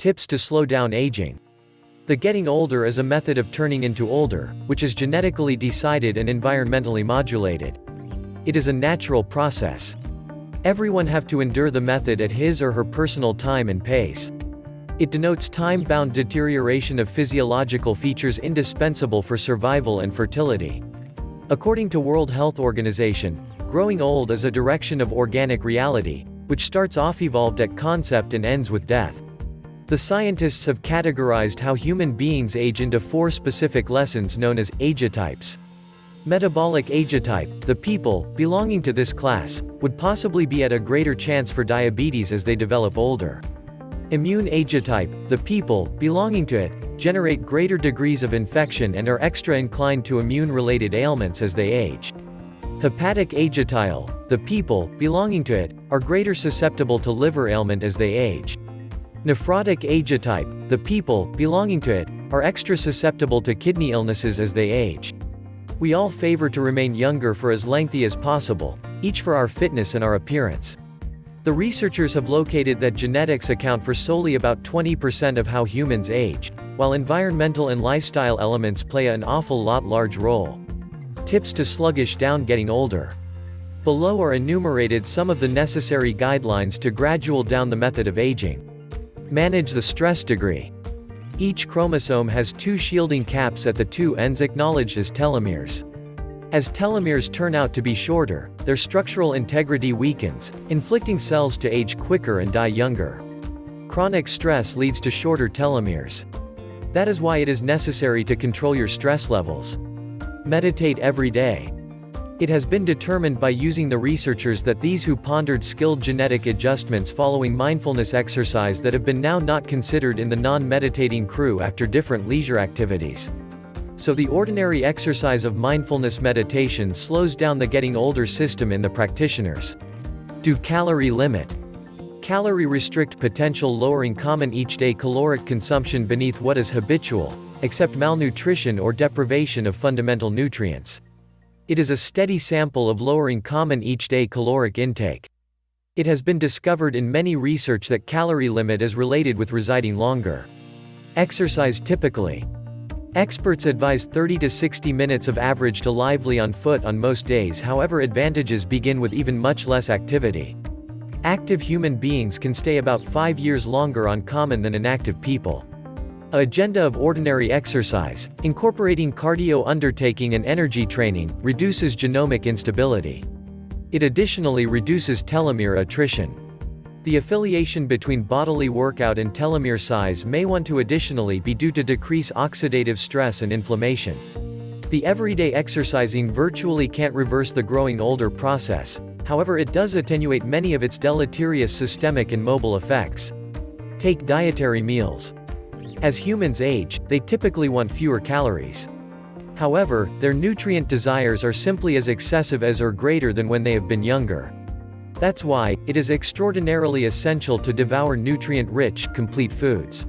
Tips to slow down aging. The getting older is a method of turning into older, which is genetically decided and environmentally modulated. It is a natural process. Everyone have to endure the method at his or her personal time and pace. It denotes time-bound deterioration of physiological features indispensable for survival and fertility. According to World Health Organization, growing old is a direction of organic reality, which starts off evolved at concept and ends with death. The scientists have categorized how human beings age into 4 specific lessons known as agetypes. Metabolic agetype, the people belonging to this class, would possibly be at a greater chance for diabetes as they develop older. Immune agetype, the people belonging to it, generate greater degrees of infection and are extra inclined to immune-related ailments as they age. Hepatic agetyle, the people belonging to it, are greater susceptible to liver ailment as they age. Nephrotic agetype, the people belonging to it, are extra susceptible to kidney illnesses as they age. We all favor to remain younger for as lengthy as possible, each for our fitness and our appearance. The researchers have located that genetics account for solely about 20% of how humans age, while environmental and lifestyle elements play an awful lot large role. Tips to sluggish down getting older. Below are enumerated some of the necessary guidelines to gradual down the method of aging. Manage the stress degree. Each chromosome has 2 shielding caps at the 2 ends acknowledged as telomeres. As telomeres turn out to be shorter, their structural integrity weakens, inflicting cells to age quicker and die younger. Chronic stress leads to shorter telomeres. That is why it is necessary to control your stress levels. Meditate every day. It has been determined by using the researchers that these who pondered skilled genetic adjustments following mindfulness exercise that have been now not considered in the non-meditating crew after different leisure activities. So the ordinary exercise of mindfulness meditation slows down the getting older system in the practitioners. Do calorie limit. Calorie restrict potential lowering common each day caloric consumption beneath what is habitual, except malnutrition or deprivation of fundamental nutrients. It is a steady sample of lowering common each day caloric intake. It has been discovered in many research that calorie limit is related with residing longer. Exercise typically. Experts advise 30 to 60 minutes of average to lively on foot on most days. However, advantages begin with even much less activity. Active human beings can stay about 5 years longer on common than inactive people. Agenda of ordinary exercise, incorporating cardio undertaking and energy training, reduces genomic instability. It additionally reduces telomere attrition. The affiliation between bodily workout and telomere size may want to additionally be due to decrease oxidative stress and inflammation. The everyday exercising virtually can't reverse the growing older process, however it does attenuate many of its deleterious systemic and mobile effects. Take dietary meals. As humans age, they typically want fewer calories. However, their nutrient desires are simply as excessive as or greater than when they have been younger. That's why, it is extraordinarily essential to devour nutrient-rich, complete foods.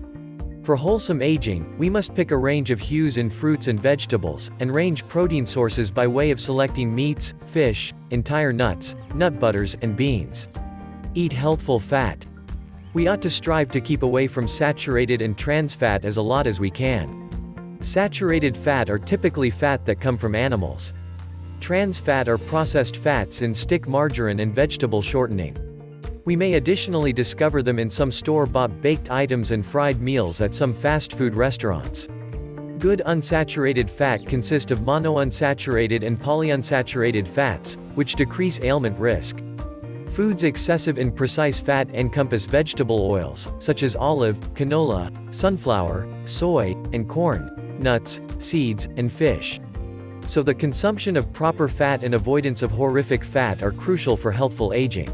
For wholesome aging, we must pick a range of hues in fruits and vegetables, and range protein sources by way of selecting meats, fish, entire nuts, nut butters, and beans. Eat healthful fat. We ought to strive to keep away from saturated and trans fat as a lot as we can. Saturated fat are typically fat that come from animals. Trans fat are processed fats in stick margarine and vegetable shortening. We may additionally discover them in some store-bought baked items and fried meals at some fast food restaurants. Good unsaturated fat consist of monounsaturated and polyunsaturated fats, which decrease ailment risk. Foods excessive in precise fat encompass vegetable oils, such as olive, canola, sunflower, soy, and corn, nuts, seeds, and fish. So the consumption of proper fat and avoidance of horrific fat are crucial for healthful aging.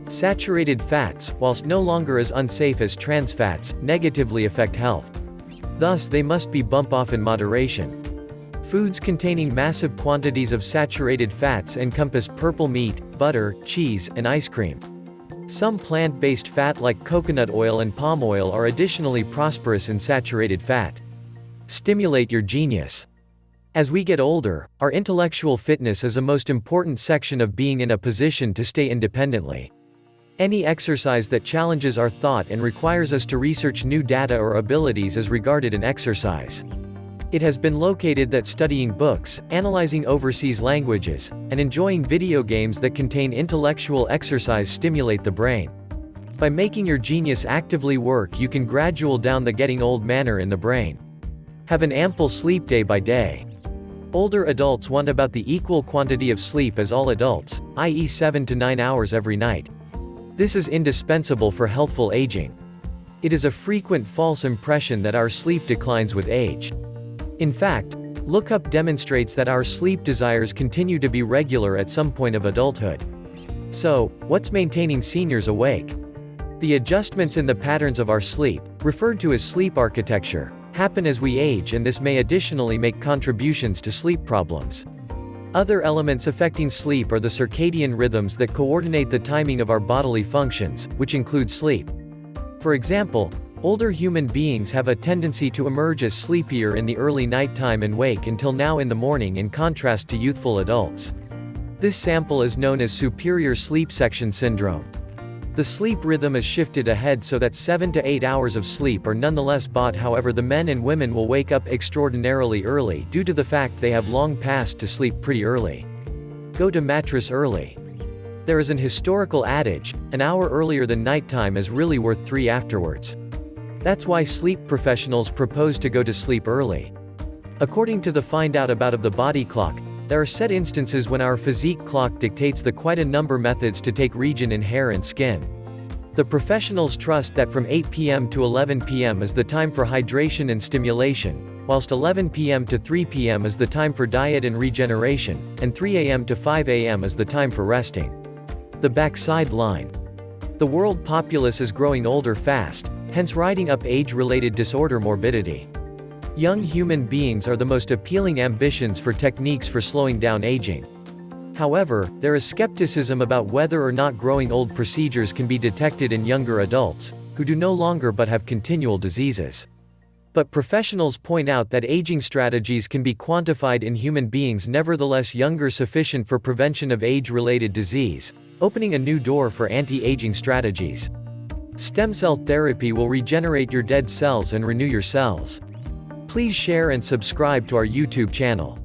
Saturated fats, whilst no longer as unsafe as trans fats, negatively affect health. Thus they must be bumped off in moderation. Foods containing massive quantities of saturated fats encompass purple meat, butter, cheese, and ice cream. Some plant-based fat like coconut oil and palm oil are additionally prosperous in saturated fat. Stimulate your genius. As we get older, our intellectual fitness is a most important section of being in a position to stay independently. Any exercise that challenges our thought and requires us to research new data or abilities is regarded an exercise. It has been located that studying books, analyzing overseas languages, and enjoying video games that contain intellectual exercise stimulate the brain. By making your genius actively work, you can gradual down the getting old manner in the brain. Have an ample sleep day by day. Older adults want about the equal quantity of sleep as all adults, i.e. 7 to 9 hours every night. This is indispensable for healthful aging. It is a frequent false impression that our sleep declines with age. In fact, lookup demonstrates that our sleep desires continue to be regular at some point of adulthood. So, what's maintaining seniors awake? The adjustments in the patterns of our sleep, referred to as sleep architecture, happen as we age, and this may additionally make contributions to sleep problems. Other elements affecting sleep are the circadian rhythms that coordinate the timing of our bodily functions, which include sleep. For example, older human beings have a tendency to emerge as sleepier in the early nighttime and wake until now in the morning, in contrast to youthful adults. This sample is known as superior sleep section syndrome. The sleep rhythm is shifted ahead so that 7 to 8 hours of sleep are nonetheless bought. However, the men and women will wake up extraordinarily early due to the fact they have long passed to sleep pretty early. Go to mattress early. There is an historical adage, an hour earlier than nighttime is really worth 3 afterwards. That's why sleep professionals propose to go to sleep early. According to the Find Out About of the Body Clock, there are set instances when our physique clock dictates the quite a number methods to take region in hair and skin. The professionals trust that from 8 p.m. to 11 p.m. is the time for hydration and stimulation, whilst 11 p.m. to 3 p.m. is the time for diet and regeneration, and 3 a.m. to 5 a.m. is the time for resting. The backside line. The world populace is growing older fast, hence riding up age-related disorder morbidity. Young human beings are the most appealing ambitions for techniques for slowing down aging. However, there is skepticism about whether or not growing old procedures can be detected in younger adults, who do no longer but have continual diseases. But professionals point out that aging strategies can be quantified in human beings nevertheless younger sufficient for prevention of age-related disease, opening a new door for anti-aging strategies. Stem cell therapy will regenerate your dead cells and renew your cells. Please share and subscribe to our YouTube channel.